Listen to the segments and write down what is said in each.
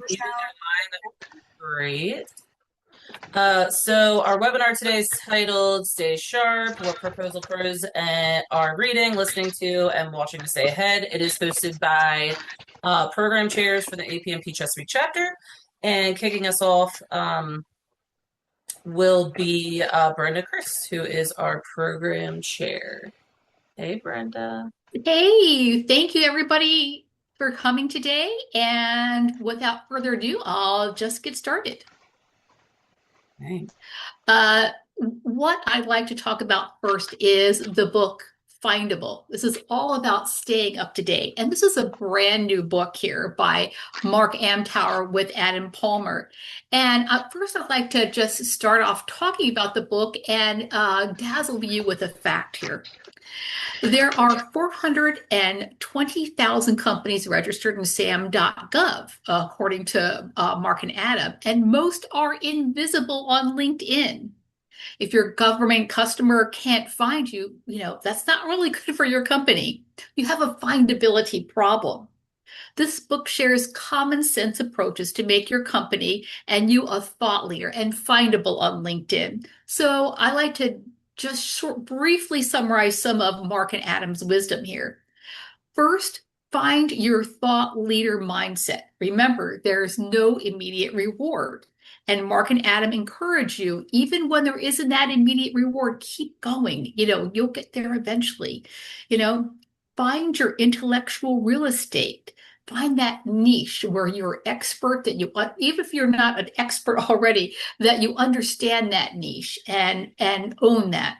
You guys are live. Great. So our webinar today is titled Stay Sharp, What Proposal Pros are Reading, Listening to, and Watching to Stay Ahead. It is hosted by program chairs for the APMP Chesapeake Chapter. And kicking us off will be Brenda Chris, who is our program chair. Hey, Brenda. Hey, thank you everybody for coming today. And without further ado, I'll just get started. Thanks. What I'd like to talk about first is the book Findable. This is all about staying up to date. And this is a brand new book here by Mark Amtower with Adam Palmer. And first, I'd like to just start off talking about the book and dazzle you with a fact here. There are 420,000 companies registered in SAM.gov, according to Mark and Adam, and most are invisible on LinkedIn. If your government customer can't find you, that's not really good for your company. You have a findability problem. This book shares common sense approaches to make your company and you a thought leader and findable on LinkedIn. So I like to just briefly summarize some of Mark and Adam's wisdom here. First, find your thought leader mindset. Remember, there's no immediate reward. And Mark and Adam encourage you, even when there isn't that immediate reward, keep going. You'll get there eventually. Find your intellectual real estate. Find that niche where you're expert, that you, even if you're not an expert already, that you understand that niche and own that.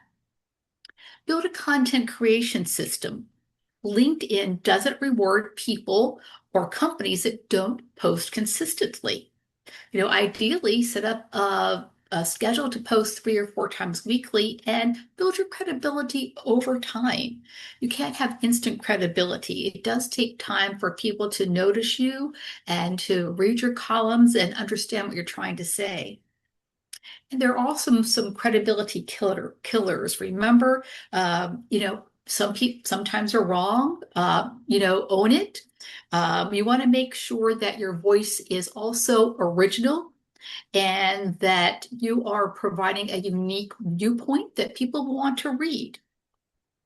Build a content creation system. LinkedIn doesn't reward people or companies that don't post consistently. Ideally set up a schedule to post 3 or 4 times weekly and build your credibility over time. You can't have instant credibility. It does take time for people to notice you and to read your columns and understand what you're trying to say. And there are also some credibility killers. Remember, some people sometimes are wrong. Own it. You want to make sure that your voice is also original and that you are providing a unique viewpoint that people want to read.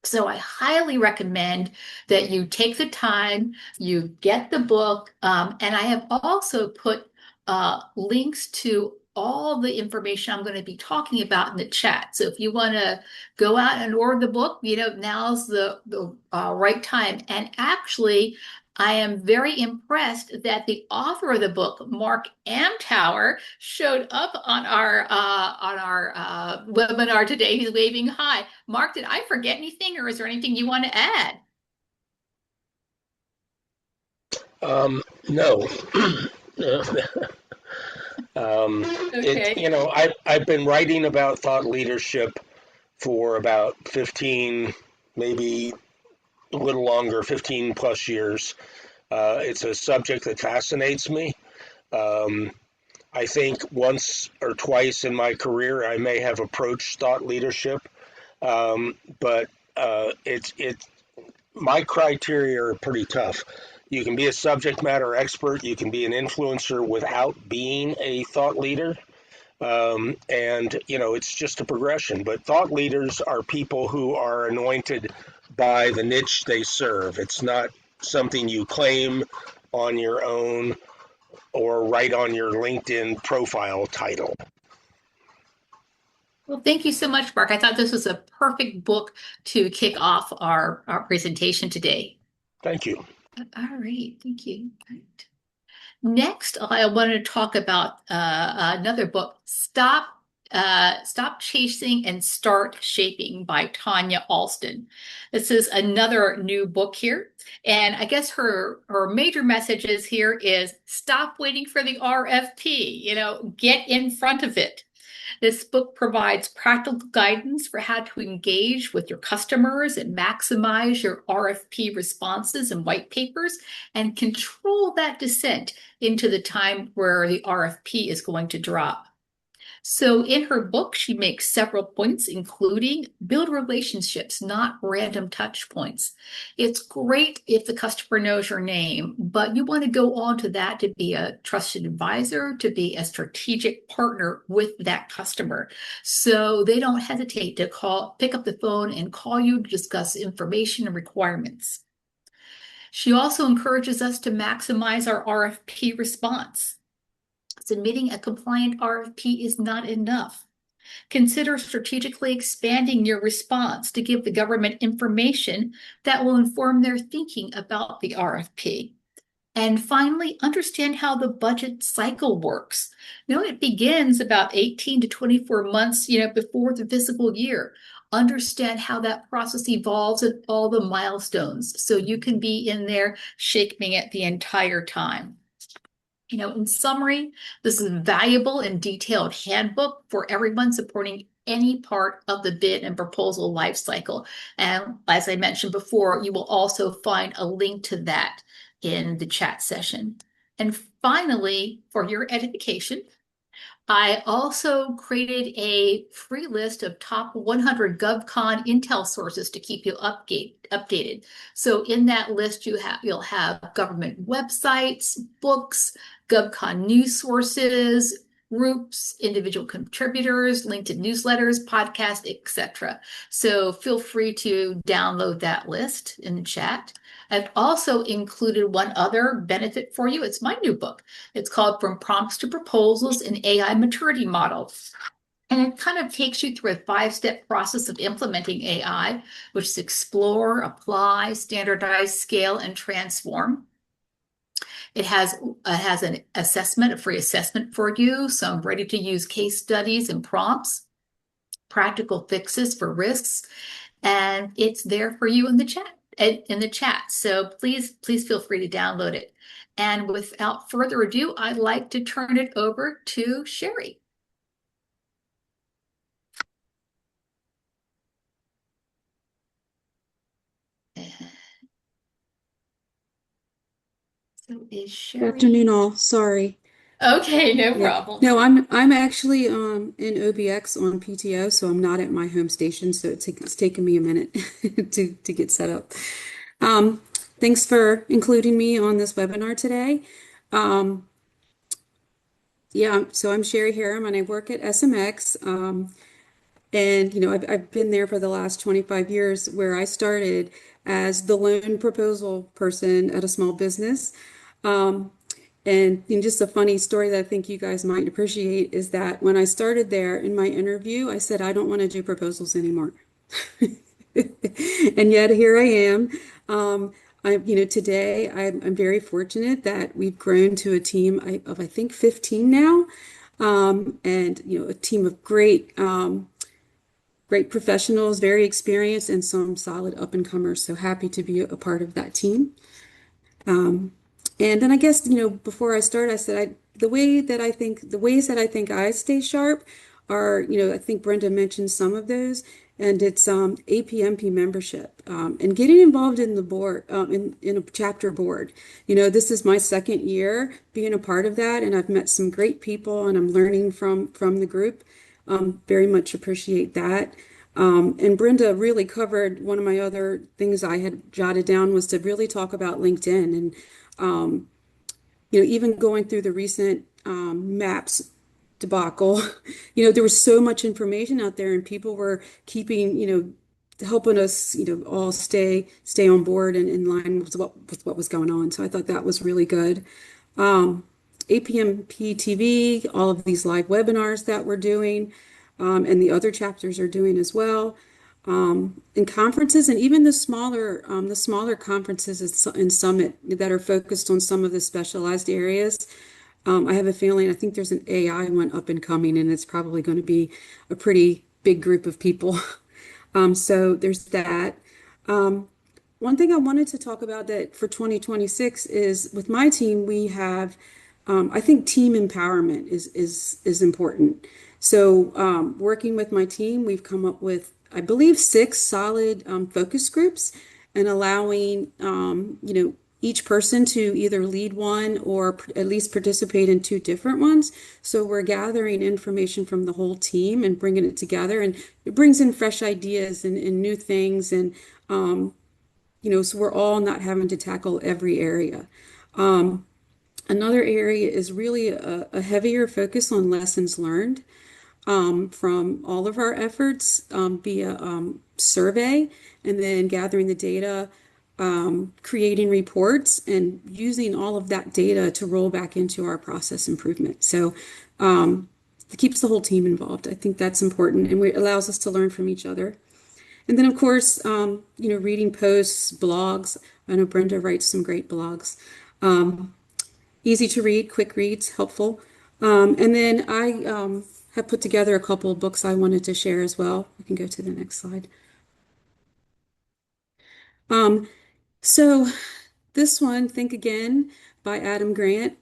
So I highly recommend that you take the time, you get the book, and I have also put links to all the information I'm going to be talking about in the chat. So if you want to go out and order the book, now's the right time. And actually, I am very impressed that the author of the book, Mark Amtower, showed up on our webinar today. He's waving hi. Mark, did I forget anything, or is there anything you want to add? No. Okay. I've been writing about thought leadership for about 15, maybe a little longer, 15 plus years. It's a subject that fascinates me. I think once or twice in my career I may have approached thought leadership, but my criteria are pretty tough. You can be a subject matter expert, you can be an influencer without being a thought leader. It's just a progression. But thought leaders are people who are anointed by the niche they serve. It's not something you claim on your own or write on your LinkedIn profile title. Well, thank you so much, Mark. I thought this was a perfect book to kick off our presentation today. Thank you. All right, thank you. All right. Next, I want to talk about another book, Stop Chasing and Start Shaping by Tanya Alston. This is another new book here. And I guess her major messages here is stop waiting for the RFP, get in front of it. This book provides practical guidance for how to engage with your customers and maximize your RFP responses and white papers and control that descent into the time where the RFP is going to drop. So in her book, she makes several points, including build relationships, not random touch points. It's great if the customer knows your name, but you want to go on to that to be a trusted advisor, to be a strategic partner with that customer. So they don't hesitate to pick up the phone and call you to discuss information and requirements. She also encourages us to maximize our RFP response. Submitting a compliant RFP is not enough. Consider strategically expanding your response to give the government information that will inform their thinking about the RFP. And finally, understand how the budget cycle works. It begins about 18 to 24 months, before the fiscal year. Understand how that process evolves and all the milestones so you can be in there shaping it the entire time. In summary, this is a valuable and detailed handbook for everyone supporting any part of the bid and proposal lifecycle. And as I mentioned before, you will also find a link to that in the chat session. And finally, for your edification, I also created a free list of top 100 GovCon intel sources to keep you updated. So in that list, you'll have government websites, books, GovCon news sources, groups, individual contributors, LinkedIn newsletters, podcasts, etc. So feel free to download that list in the chat. I've also included one other benefit for you. It's my new book. It's called From Prompts to Proposals, an AI Maturity Model. And it kind of takes you through a 5-step process of implementing AI, which is explore, apply, standardize, scale, and transform. It has an assessment, a free assessment for you, some ready-to-use case studies and prompts, practical fixes for risks, and it's there for you in the chat. So please feel free to download it. And without further ado, I'd like to turn it over to Sherry. So is Sherry? Good afternoon, all. Sorry. Okay, no problem. No, I'm actually in OBX on PTO, so I'm not at my home station. So it's taken me a minute to get set up. Thanks for including me on this webinar today. So I'm Sherry Harrim, and I work at SMX. And I've been there for the last 25 years, where I started as the loan proposal person at a small business. And just a funny story that I think you guys might appreciate is that when I started there in my interview, I said, I don't want to do proposals anymore. And yet here I am. Today I'm very fortunate that we've grown to a team of I think 15 now, and a team of great professionals, very experienced, and some solid up-and-comers. So happy to be a part of that team. And then I guess, before I start, I said the ways that I think I stay sharp are, I think Brenda mentioned some of those, and it's APMP membership, and getting involved in the board, in a chapter board. This is my second year being a part of that, and I've met some great people, and I'm learning from the group. Very much appreciate that. And Brenda really covered one of my other things I had jotted down was to really talk about LinkedIn. And even going through the recent maps debacle, there was so much information out there, and people were keeping, helping us, all stay on board and in line with what was going on. So I thought that was really good. APMP TV, all of these live webinars that we're doing, and the other chapters are doing as well. In conferences, and even the smaller conferences and summit that are focused on some of the specialized areas. I have a feeling, I think there's an AI one up and coming, and it's probably going to be a pretty big group of people. So there's that. One thing I wanted to talk about that for 2026 is with my team, we have, I think team empowerment is important. So working with my team, we've come up with, I believe, 6 solid focus groups, and allowing, each person to either lead one or at least participate in two different ones. So we're gathering information from the whole team and bringing it together, and it brings in fresh ideas and new things. And, so we're all not having to tackle every area. Another area is really a heavier focus on lessons learned from all of our efforts via survey, and then gathering the data, creating reports, and using all of that data to roll back into our process improvement. So it keeps the whole team involved. I think that's important, and it allows us to learn from each other. And then, of course, reading posts, blogs. I know Brenda writes some great blogs. Easy to read, quick reads, helpful. And then I have put together a couple of books I wanted to share as well. We can go to the next slide. So this one, Think Again by Adam Grant.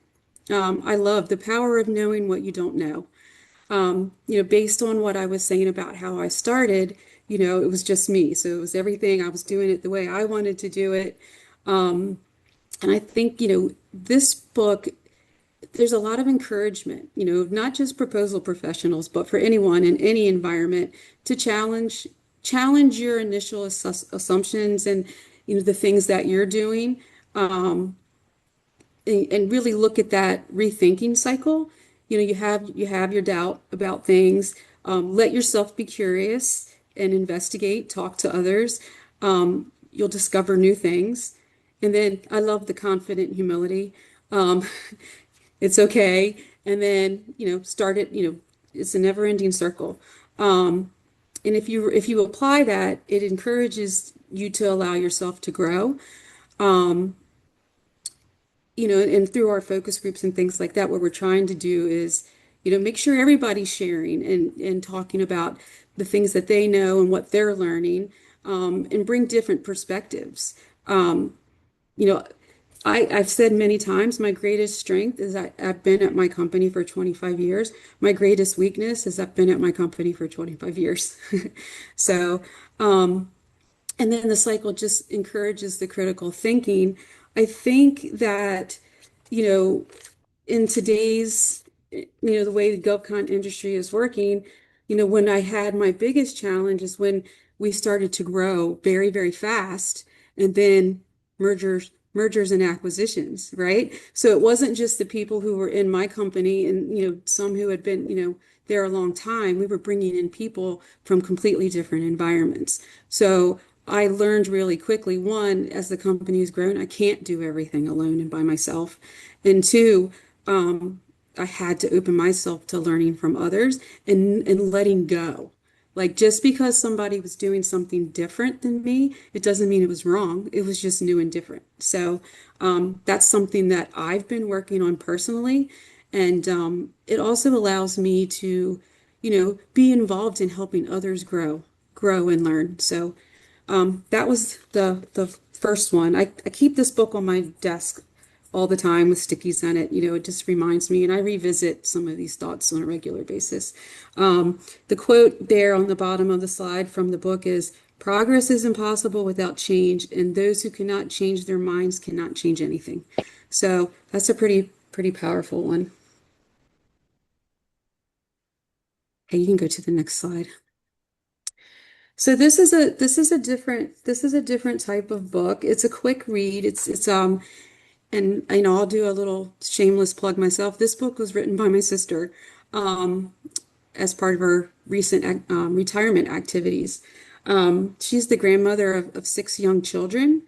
I love The Power of Knowing What You Don't Know. Based on what I was saying about how I started, it was just me. So it was everything. I was doing it the way I wanted to do it. And I think, this book, there's a lot of encouragement, not just proposal professionals, but for anyone in any environment to challenge your initial assumptions and, the things that you're doing, and really look at that rethinking cycle. You have your doubt about things. Let yourself be curious and investigate, talk to others. You'll discover new things. And then I love the confident humility. It's okay. And then, start it, it's a never ending circle. And if you apply that, it encourages you to allow yourself to grow. And through our focus groups and things like that, what we're trying to do is, make sure everybody's sharing and talking about the things that they know and what they're learning, and bring different perspectives. You know, I've said many times, my greatest strength is I've been at my company for 25 years. My greatest weakness is I've been at my company for 25 years. So, and then the cycle just encourages the critical thinking. I think that, you know, in today's, the way the GovCon industry is working, when I had my biggest challenge is when we started to grow very, very fast, and then mergers and acquisitions, right? So it wasn't just the people who were in my company and, some who had been, there a long time. We were bringing in people from completely different environments. So I learned really quickly, one, as the company's grown, I can't do everything alone and by myself. And two, I had to open myself to learning from others and letting go. Like, just because somebody was doing something different than me, it doesn't mean it was wrong. It was just new and different. So that's something that I've been working on personally. And it also allows me to, be involved in helping others grow and learn. So that was the first one. I keep this book on my desk all the time with stickies on it. It just reminds me, and I revisit some of these thoughts on a regular basis. The quote there on the bottom of the slide from the book is, "Progress is impossible without change, and those who cannot change their minds cannot change anything." So that's a pretty powerful one. Okay, you can go to the next slide. So this is a different type of book. It's a quick read. And I'll do a little shameless plug myself. This book was written by my sister as part of her recent retirement activities. She's the grandmother of six young children.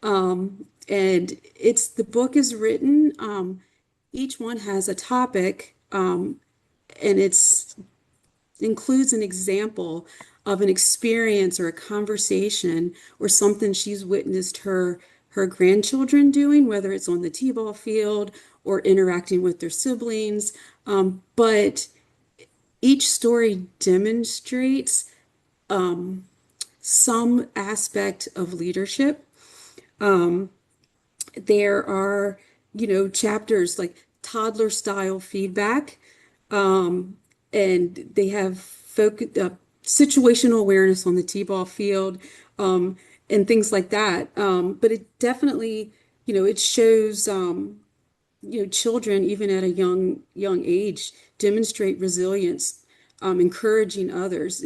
And the book is written, each one has a topic, and it's includes an example of an experience or a conversation or something she's witnessed her grandchildren doing, whether it's on the t-ball field or interacting with their siblings. But each story demonstrates some aspect of leadership. There are, chapters like toddler style feedback, and they have situational awareness on the t-ball field, and things like that. But it definitely it shows, children, even at a young age, demonstrate resilience, encouraging others,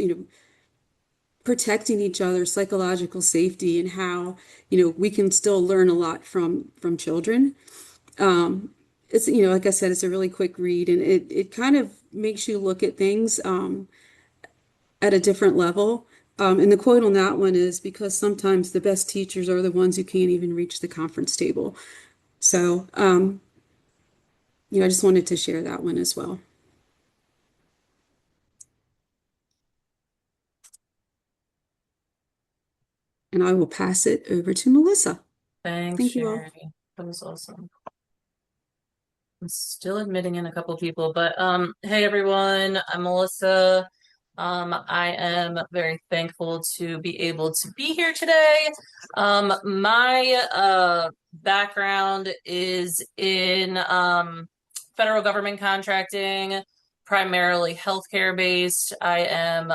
protecting each other's psychological safety, and how, we can still learn a lot from children. It's, like I said, it's a really quick read, and it kind of makes you look at things at a different level. And the quote on that one is, because sometimes the best teachers are the ones who can't even reach the conference table. So, I just wanted to share that one as well. And I will pass it over to Melissa. Thanks, Thank you all. Sherry. That was awesome. I'm still admitting in a couple people, but hey everyone, I'm Melissa. I am very thankful to be able to be here today. My background is in federal government contracting, primarily healthcare based. I am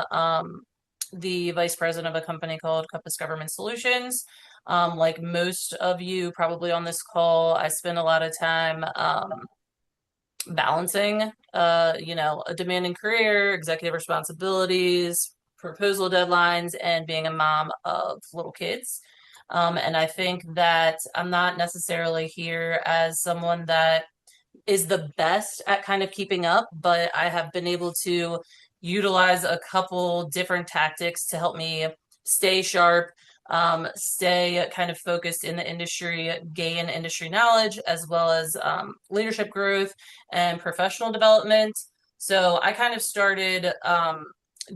the vice president of a company called Compass Government Solutions. Like most of you probably on this call, I spend a lot of time balancing, a demanding career, executive responsibilities, proposal deadlines, and being a mom of little kids. And I think that I'm not necessarily here as someone that is the best at kind of keeping up, but I have been able to utilize a couple different tactics to help me stay sharp, stay kind of focused in the industry, gain industry knowledge, as well as leadership growth and professional development. So I kind of started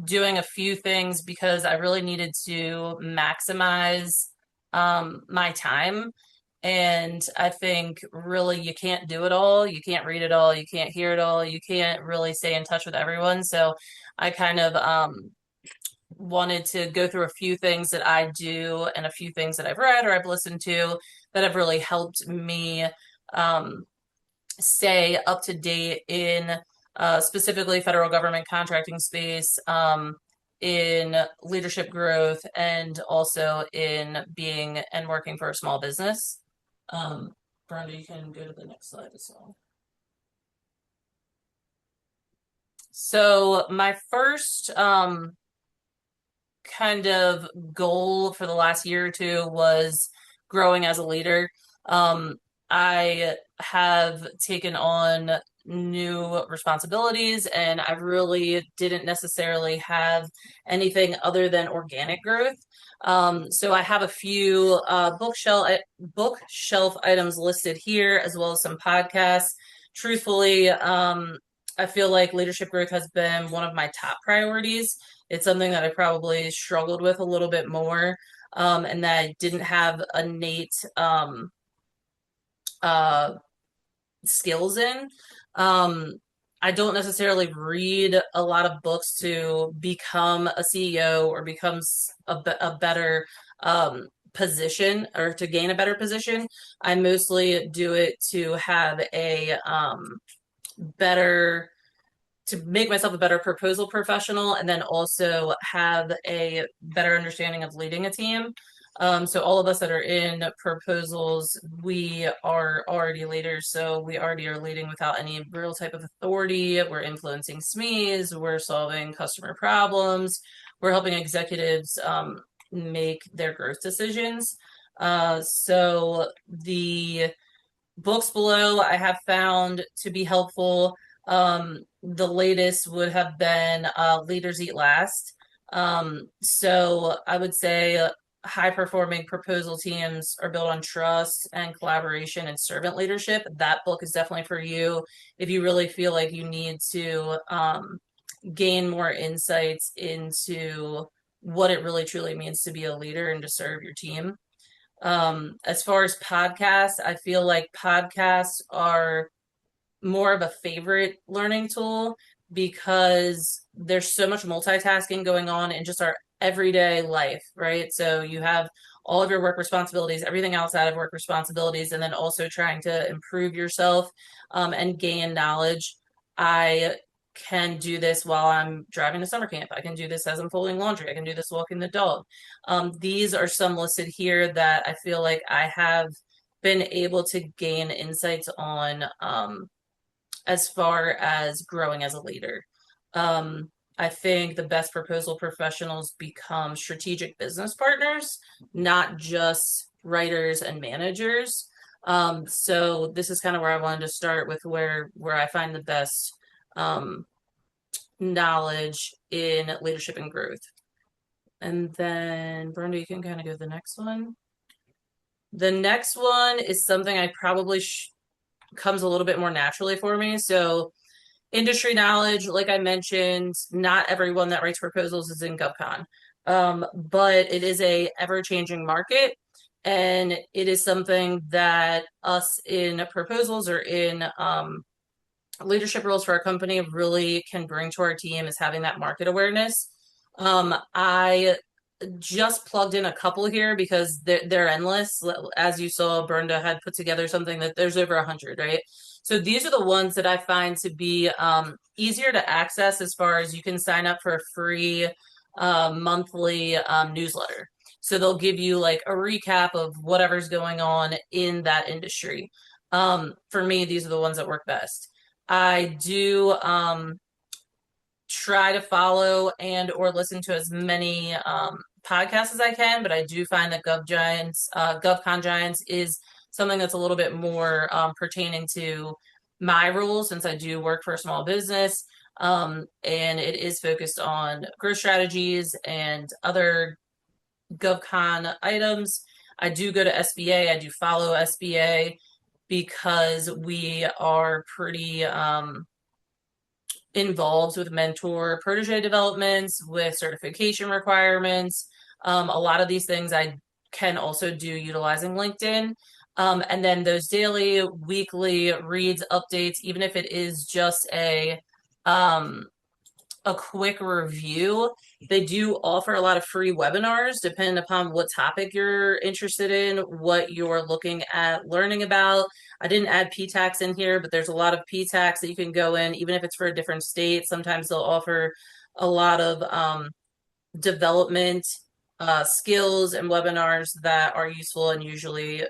doing a few things because I really needed to maximize my time. And I think really you can't do it all. You can't read it all. You can't hear it all. You can't really stay in touch with everyone. So I kind of wanted to go through a few things that I do and a few things that I've read or I've listened to that have really helped me stay up to date in specifically federal government contracting space, in leadership growth, and also in being and working for a small business. Brenda, you can go to the next slide as well. So my first kind of goal for the last year or two was growing as a leader. I have taken on new responsibilities, and I really didn't necessarily have anything other than organic growth. So I have a few bookshelf items listed here, as well as some podcasts. Truthfully, I feel like leadership growth has been one of my top priorities. It's something that I probably struggled with a little bit more, and that I didn't have innate skills in. I don't necessarily read a lot of books to become a CEO or become a better position, or to gain a better position. I mostly do it to have a better, to make myself a better proposal professional, and then also have a better understanding of leading a team. So all of us that are in proposals, we are already leaders. So we already are leading without any real type of authority. We're influencing SMEs. We're solving customer problems. We're helping executives make their growth decisions. So the books below I have found to be helpful. The latest would have been Leaders Eat Last. So I would say high performing proposal teams are built on trust and collaboration and servant leadership. That book is definitely for you if you really feel like you need to gain more insights into what it really truly means to be a leader and to serve your team. As far as podcasts, I feel like podcasts are more of a favorite learning tool because there's so much multitasking going on in just our everyday life, right? So you have all of your work responsibilities, everything outside of work responsibilities, and then also trying to improve yourself and gain knowledge. I can do this while I'm driving to summer camp. I can do this as I'm folding laundry. I can do this walking the dog. These are some listed here that I feel like I have been able to gain insights on as far as growing as a leader. I think the best proposal professionals become strategic business partners, not just writers and managers. So this is kind of where I wanted to start with where I find the best knowledge in leadership and growth. And then Brenda, you can kind of go to the next one. The next one is something I probably comes a little bit more naturally for me. So industry knowledge, like I mentioned, not everyone that writes proposals is in GovCon, but it is a ever-changing market, and it is something that us in proposals or in leadership roles for our company really can bring to our team is having that market awareness. I just plugged in a couple here because they're endless. As you saw, Brenda had put together something that there's over 100, right? So these are the ones that I find to be easier to access as far as you can sign up for a free monthly newsletter. So they'll give you like a recap of whatever's going on in that industry. For me, these are the ones that work best. I do try to follow and or listen to as many podcasts as I can, but I do find that GovCon Giants is something that's a little bit more pertaining to my role since I do work for a small business. And it is focused on growth strategies and other GovCon items. I do go to SBA. I do follow SBA because we are pretty involved with mentor protege developments, with certification requirements. A lot of these things I can also do utilizing LinkedIn. And then those daily, weekly reads, updates, even if it is just a quick review. They do offer a lot of free webinars depending upon what topic you're interested in, what you're looking at learning about. I didn't add PTAX in here, but there's a lot of PTAX that you can go in, even if it's for a different state. Sometimes they'll offer a lot of development skills and webinars that are useful and usually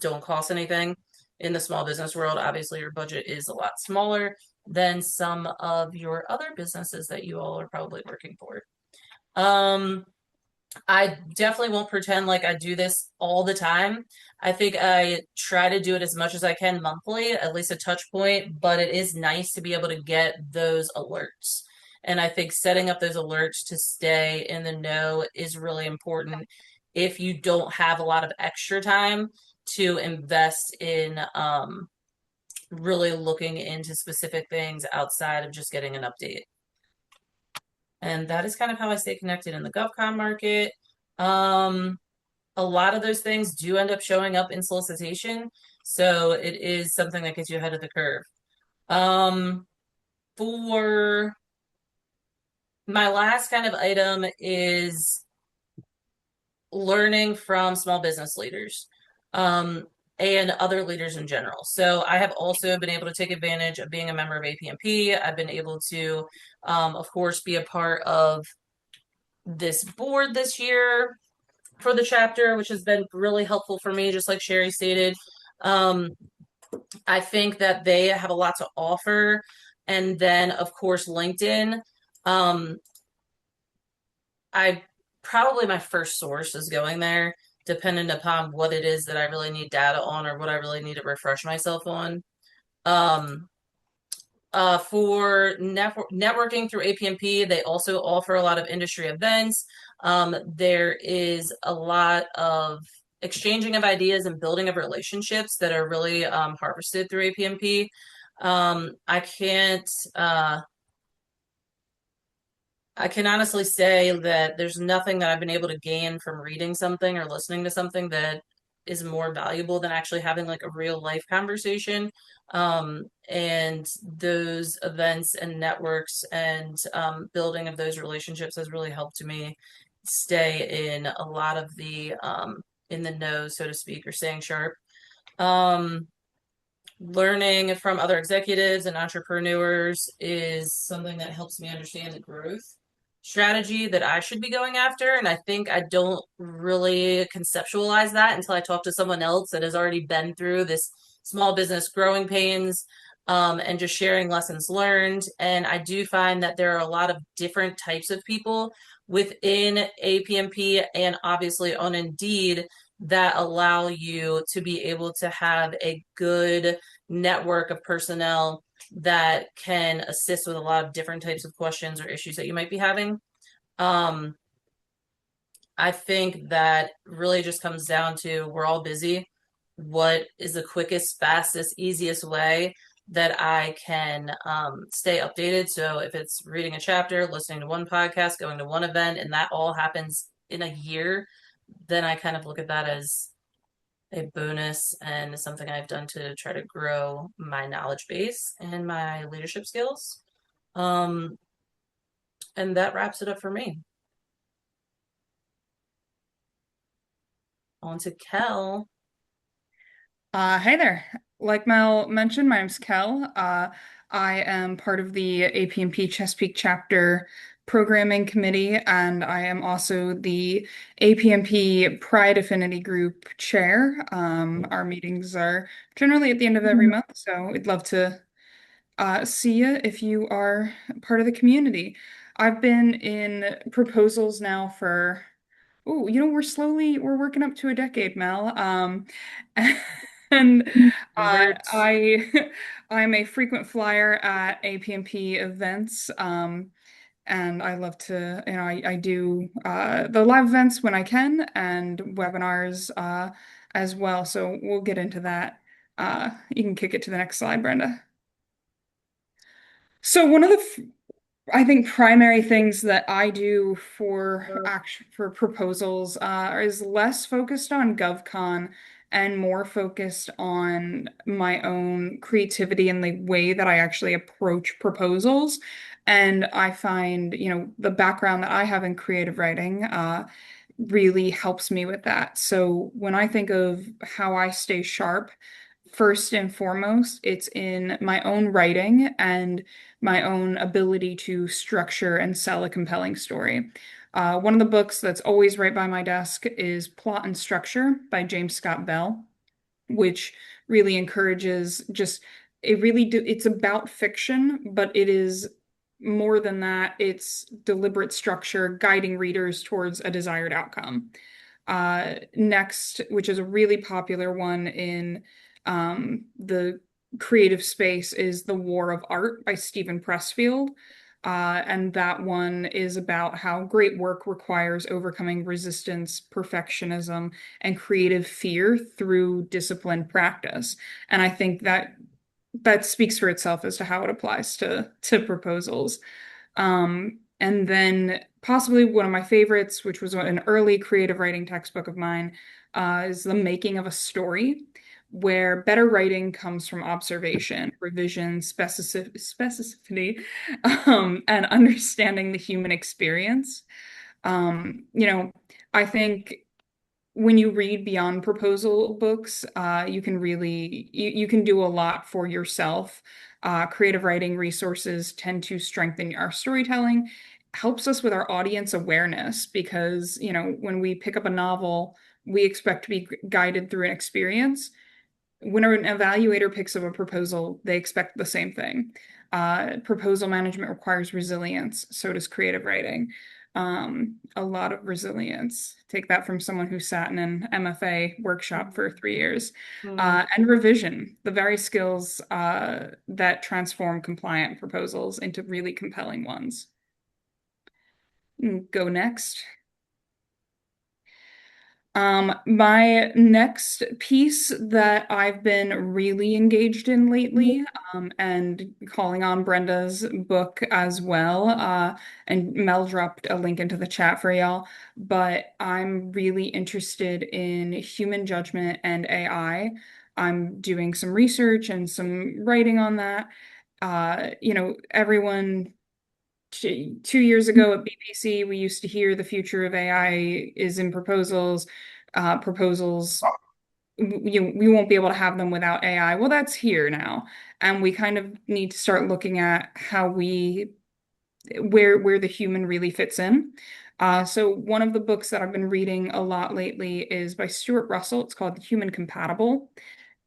don't cost anything. In the small business world, obviously your budget is a lot smaller than some of your other businesses that you all are probably working for. I definitely won't pretend like I do this all the time. I think I try to do it as much as I can monthly, at least a touch point, but it is nice to be able to get those alerts. And I think setting up those alerts to stay in the know is really important if you don't have a lot of extra time to invest in really looking into specific things outside of just getting an update. And that is kind of how I stay connected in the GovCon market. A lot of those things do end up showing up in solicitation, so it is something that gets you ahead of the curve. For my last kind of item is learning from small business leaders. And other leaders in general. So I have also been able to take advantage of being a member of APMP. I've been able to, of course, be a part of this board this year for the chapter, which has been really helpful for me, just like Sherry stated. I think that they have a lot to offer. And then, of course, LinkedIn. Probably my first source is going there, depending upon what it is that I really need data on or what I really need to refresh myself on. For networking through APMP, they also offer a lot of industry events. There is a lot of exchanging of ideas and building of relationships that are really harvested through APMP. I can honestly say that there's nothing that I've been able to gain from reading something or listening to something that is more valuable than actually having like a real life conversation. And those events and networks and building of those relationships has really helped me stay in a lot of the in the know, so to speak, or staying sharp. Learning from other executives and entrepreneurs is something that helps me understand the growth strategy that I should be going after. And I think I don't really conceptualize that until I talk to someone else that has already been through this small business growing pains, and just sharing lessons learned. And I do find that there are a lot of different types of people within APMP and obviously on Indeed that allow you to be able to have a good network of personnel that can assist with a lot of different types of questions or issues that you might be having. Um, I think that really just comes down to we're all busy. What is the quickest, fastest, easiest way that I can stay updated? So if it's reading a chapter, listening to one podcast, going to one event, and that all happens in a year, then I kind of look at that as a bonus and something I've done to try to grow my knowledge base and my leadership skills. Um, and that wraps it up for me. On to Kel. Hey there. Like Mel mentioned, my name's Kel. I am part of the APMP Chesapeake Chapter Programming Committee, and I am also the APMP Pride Affinity Group Chair. Our meetings are generally at the end of every month, so we'd love to see you if you are part of the community. I've been in proposals now for, oh, we're working up to a decade, Mel. And Congrats. I'm a frequent flyer at APMP events. And I love to, I do the live events when I can and webinars as well. So we'll get into that. You can kick it to the next slide, Brenda. So one of the I think primary things that I do for proposals is less focused on GovCon and more focused on my own creativity and the way that I actually approach proposals. And I find, the background that I have in creative writing really helps me with that. So when I think of how I stay sharp, first and foremost, it's in my own writing and my own ability to structure and sell a compelling story. One of the books that's always right by my desk is Plot and Structure by James Scott Bell, which really encourages it's about fiction, but it is more than that. It's deliberate structure guiding readers towards a desired outcome. Next, which is a really popular one in the creative space, is The War of Art by Stephen Pressfield. And that one is about how great work requires overcoming resistance, perfectionism, and creative fear through disciplined practice. And I think that speaks for itself as to how it applies to proposals. And then possibly one of my favorites, which was an early creative writing textbook of mine, is The Making of a Story, where better writing comes from observation, revision, specificity, and understanding the human experience. I think when you read beyond proposal books, you can you can do a lot for yourself. Creative writing resources tend to strengthen our storytelling, helps us with our audience awareness because, when we pick up a novel, we expect to be guided through an experience. When an evaluator picks up a proposal, they expect the same thing. Proposal management requires resilience, so does creative writing. A lot of resilience. Take that from someone who sat in an MFA workshop for 3 years. And revision, the very skills that transform compliant proposals into really compelling ones. Go next. My next piece that I've been really engaged in lately, and calling on Brenda's book as well, and Mel dropped a link into the chat for y'all, but I'm really interested in human judgment and AI. I'm doing some research and some writing on that. Everyone 2 years ago at BBC, we used to hear the future of AI is in proposals. Proposals, we won't be able to have them without AI. Well, that's here now. And we kind of need to start looking at how we where the human really fits in. So one of the books that I've been reading a lot lately is by Stuart Russell. It's called Human Compatible.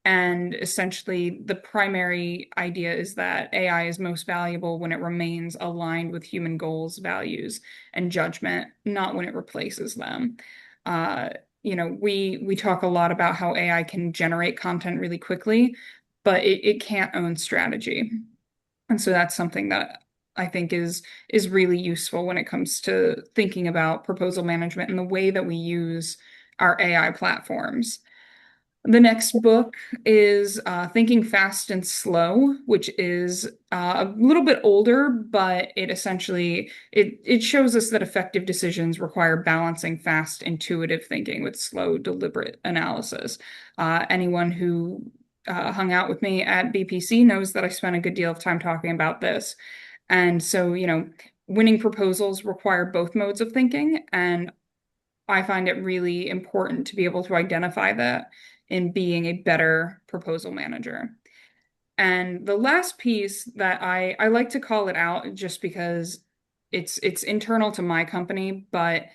And essentially, the primary idea is that AI is most valuable when it remains aligned with human goals, values, and judgment, not when it replaces them. Uh, we talk a lot about how AI can generate content really quickly, but it can't own strategy. And so that's something that I think is really useful when it comes to thinking about proposal management and the way that we use our AI platforms. The next book is Thinking Fast and Slow, which is a little bit older, but it essentially it shows us that effective decisions require balancing fast, intuitive thinking with slow, deliberate analysis. Anyone who hung out with me at BPC knows that I spent a good deal of time talking about this. And so, winning proposals require both modes of thinking, and I find it really important to be able to identify that in being a better proposal manager. And the last piece that I like to call it out just because it's internal to my company, but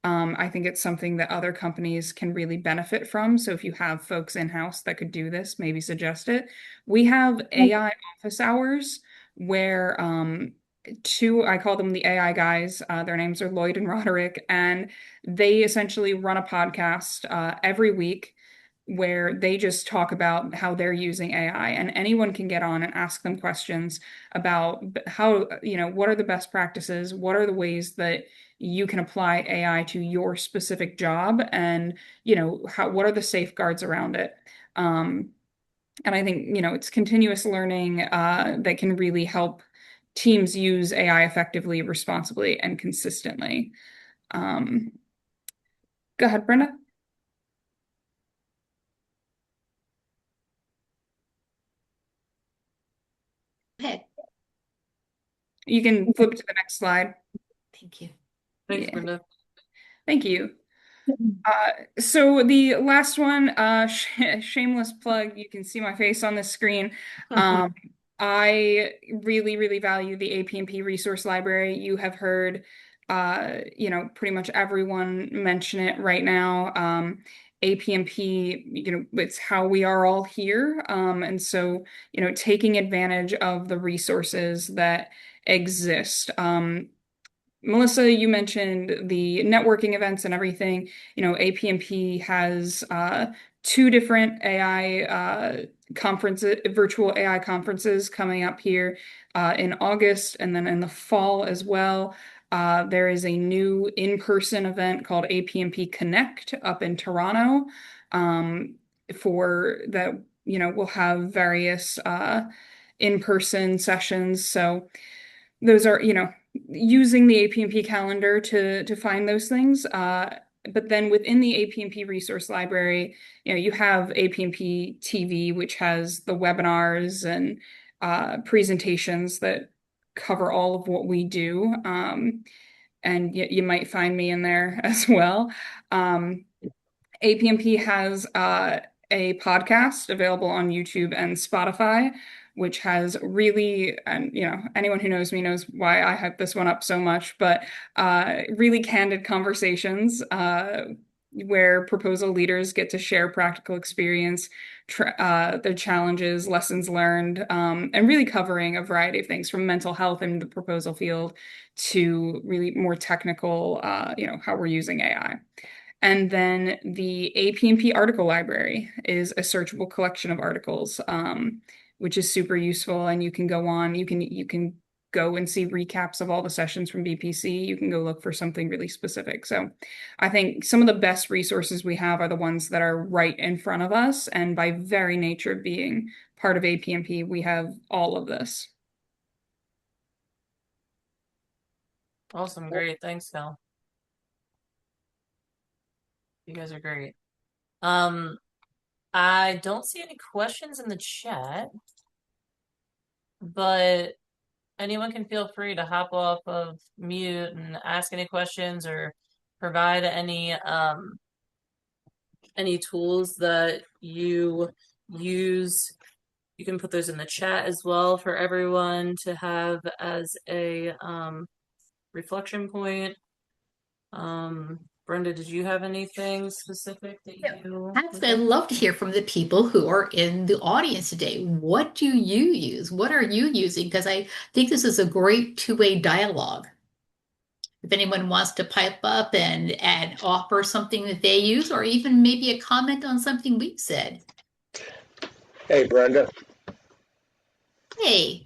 I think it's something that other companies can really benefit from. So if you have folks in-house that could do this, maybe suggest it. We have AI office hours where I call them the AI guys. Their names are Lloyd and Roderick, and they essentially run a podcast every week where they just talk about how they're using AI, and anyone can get on and ask them questions about how, what are the best practices, what are the ways that you can apply AI to your specific job, and what are the safeguards around it. And I think it's continuous learning that can really help teams use AI effectively, responsibly, and consistently. Um, Go ahead, Brenda. Ahead. You can flip to the next slide. Thank you. Thanks, Yeah. Brenda. Thank you. So the last one, shameless plug, you can see my face on the screen. I really, really value the APMP resource library. You have heard, pretty much everyone mention it right now. APMP, it's how we are all here. And so, taking advantage of the resources that exist. Melissa, you mentioned the networking events and everything. APMP has two different AI conferences, virtual AI conferences coming up here in August and then in the fall as well. There is a new in-person event called APMP Connect up in Toronto for that, we'll have various in-person sessions. So those are, using the APMP calendar to find those things. But then within the APMP resource library, you have APMP TV, which has the webinars and presentations that cover all of what we do. And you might find me in there as well. APMP has a podcast available on YouTube and Spotify, which has really, and anyone who knows me knows why I hype this one up so much, but really candid conversations where proposal leaders get to share practical experience, their challenges, lessons learned, and really covering a variety of things from mental health in the proposal field to really more technical, how we're using AI. And then the APMP article library is a searchable collection of articles, which is super useful. And you can go on, you can go and see recaps of all the sessions from BPC. You can go look for something really specific. So I think some of the best resources we have are the ones that are right in front of us. And by very nature of being part of APMP, we have all of this. Awesome, great. Thanks, Cal. You guys are great. I don't see any questions in the chat, but anyone can feel free to hop off of mute and ask any questions or provide any tools that you use You can put those in the chat as well for everyone to have as a reflection point. Brenda, did you have anything specific that you I'd love to hear from the people who are in the audience today. What do you use? What are you using? Because I think this is a great two-way dialogue. If anyone wants to pipe up and offer something that they use, or even maybe a comment on something we've said. Hey, Brenda. Hey,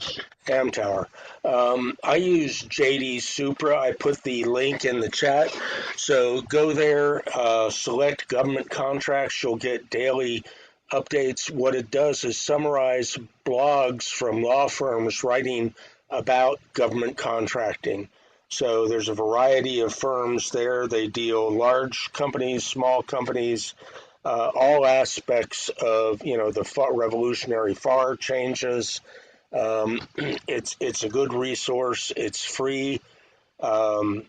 Tower. I use JD Supra. I put the link in the chat. So go there, select government contracts. You'll get daily updates. What it does is summarize blogs from law firms writing about government contracting. So there's a variety of firms there. They deal large companies, small companies, all aspects of the revolutionary FAR changes. It's a good resource. It's free, but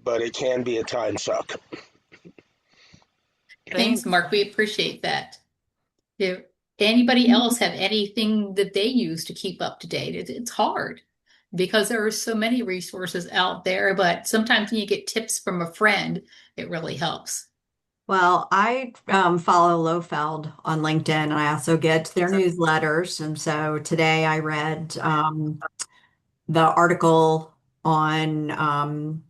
it can be a time suck. thanks, Mark. We appreciate that. Do anybody else have anything that they use to keep up to date? It's hard because there are so many resources out there, but sometimes when you get tips from a friend, it really helps. Well, I follow Lofeld on LinkedIn, and I also get their newsletters. And so today I read the article on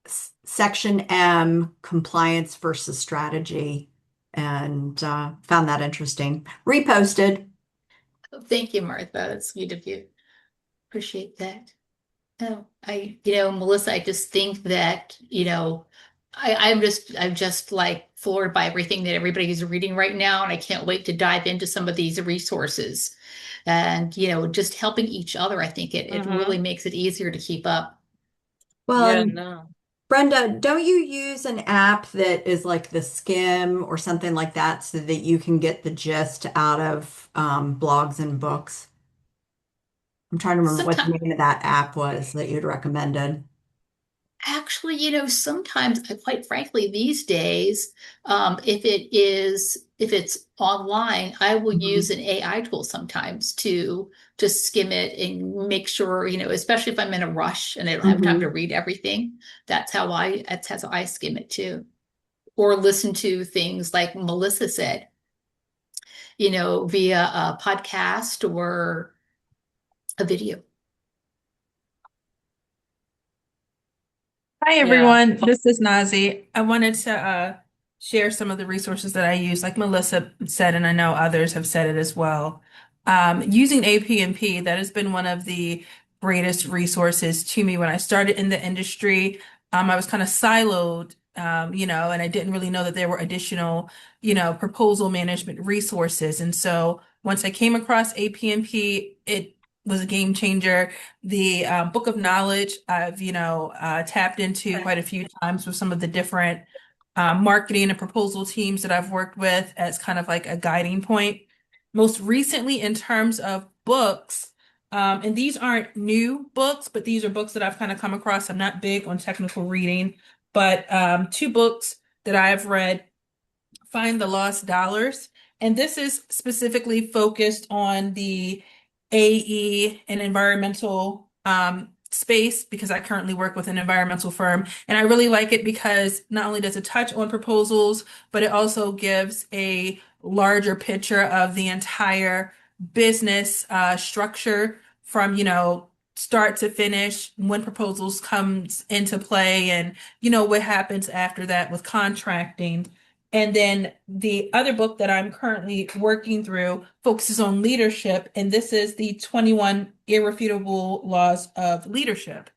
Section M, compliance versus strategy, and found that interesting. Reposted. Thank you, Martha. That's sweet of you. Appreciate that. Oh, Melissa, I just think that, I'm just like floored by everything that everybody's reading right now, and I can't wait to dive into some of these resources. And, just helping each other, I think it really makes it easier to keep up. Well, Yeah, and no. Brenda, don't you use an app that is like the Skim or something like that so that you can get the gist out of blogs and books? I'm trying to remember what the Sometimes, name of that app was that you'd recommended. actually, sometimes, quite frankly, these days, if it's online, I will use Mhm. an AI tool sometimes to skim it and make sure, especially if I'm in a rush and I don't have time to Mhm. read everything. That's how I skim it too. Or listen to things like Melissa said, via a podcast or a video. Hi Yeah. everyone, this is Nazi. I wanted to share some of the resources that I use, like Melissa said, and I know others have said it as well. Using APMP, that has been one of the greatest resources to me. When I started in the industry, I was kind of siloed, and I didn't really know that there were additional, proposal management resources. And so once I came across APMP, it was a game changer. The Book of Knowledge, I've, tapped into quite a few times with some of the different marketing and proposal teams that I've worked with as kind of like a guiding point. Most recently, in terms of books, and these aren't new books, but these are books that I've kind of come across. I'm not big on technical reading, but two books that I've read: Find the Lost Dollars. And this is specifically focused on the AE and environmental space because I currently work with an environmental firm. And I really like it because not only does it touch on proposals, but it also gives a larger picture of the entire business structure from, start to finish, when proposals comes into play, and, what happens after that with contracting. And then the other book that I'm currently working through focuses on leadership, and this is the 21 Irrefutable Laws of Leadership.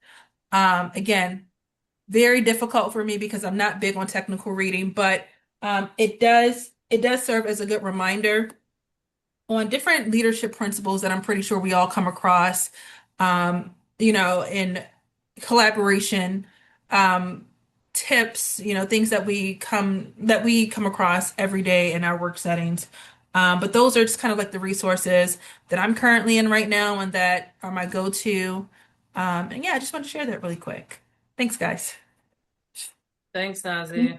Again, very difficult for me because I'm not big on technical reading, but it does serve as a good reminder on different leadership principles that I'm pretty sure we all come across, in collaboration, um, tips, things that we come across every day in our work settings. But those are just kind of like the resources that I'm currently in right now and that are my go-to. And yeah, I just want to share that really quick. Thanks, guys. Thanks, Nazi.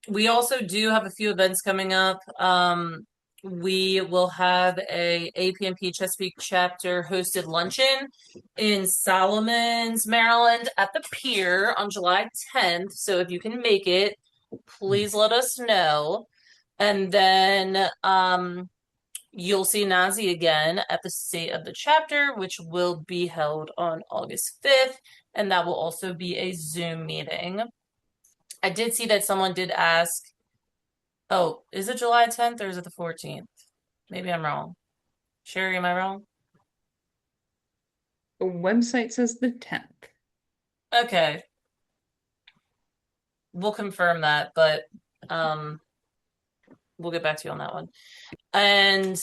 We also do have a few events coming up. We will have a APMP Chesapeake Chapter hosted luncheon in Solomons, Maryland at the Pier on July 10th. So if you can make it, please let us know. And then you'll see Nazi again at the State of the Chapter, which will be held on August 5th, and that will also be a Zoom meeting. I did see that someone did ask, oh, is it July 10th or is it the 14th? Maybe I'm wrong. Sherry, am I wrong? The website says the 10th. Okay. We'll confirm that, but we'll get back to you on that one. And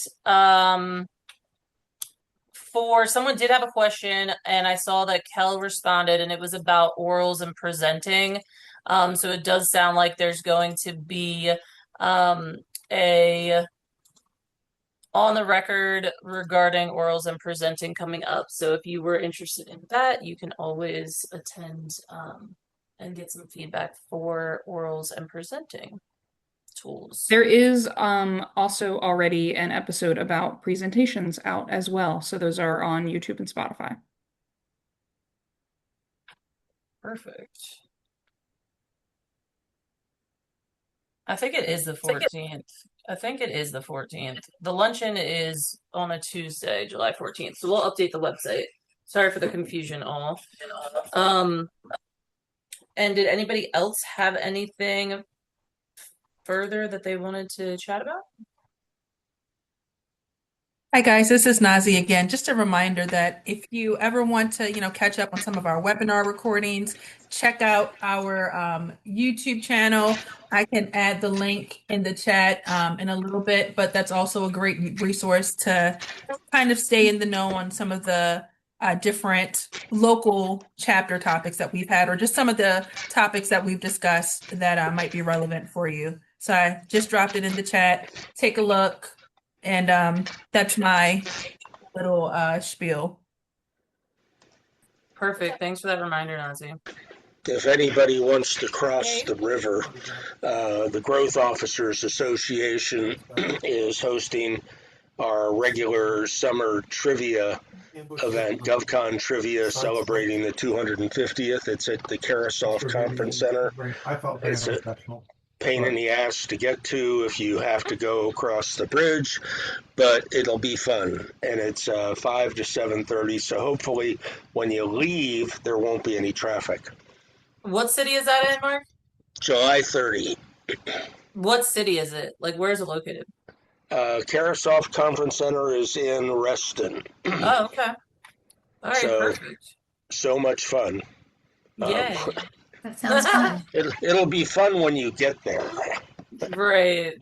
for someone did have a question, and I saw that Kel responded, and it was about orals and presenting. So it does sound like there's going to be a on the record regarding orals and presenting coming up. So if you were interested in that, you can always attend and get some feedback for orals and presenting tools. There is also already an episode about presentations out as well. So those are on YouTube and Spotify. Perfect. I think it is the 14th. I think it is the 14th. The luncheon is on a Tuesday, July 14th. So we'll update the website. Sorry for the confusion all. And did anybody else have anything further that they wanted to chat about? Hi guys, this is Nazi again. Just a reminder that if you ever want to, catch up on some of our webinar recordings, check out our YouTube channel. I can add the link in the chat in a little bit, but that's also a great resource to kind of stay in the know on some of the different local chapter topics that we've had, or just some of the topics that we've discussed that might be relevant for you. So I just dropped it in the chat. Take a look. And that's my little spiel. Perfect. Thanks for that reminder, Nazi. If anybody wants to cross the river, the Growth Officers Association is hosting our regular summer trivia event, GovCon Trivia, celebrating the 250th. It's at the Karasoff Conference Center. It's a pain in the ass to get to if you have to go across the bridge, but it'll be fun. And it's 5 to 7:30, so hopefully when you leave, there won't be any traffic. What city is that in, Mark? July 30. What city is it? Like, where is it located? Karasoff Conference Center is in Reston. Oh, okay. All right, perfect. So much fun. Yay. That sounds fun. It'll be fun when you get there. Great.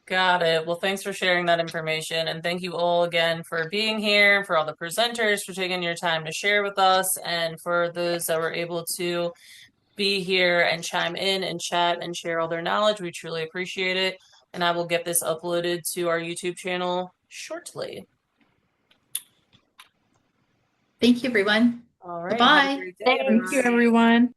Got it. Well, thanks for sharing that information. And thank you all again for being here, for all the presenters, for taking your time to share with us, and for those that were able to be here and chime in and chat and share all their knowledge. We truly appreciate it. And I will get this uploaded to our YouTube channel shortly. Thank you, everyone. All right. Bye. Have a great day, Thank you, everyone.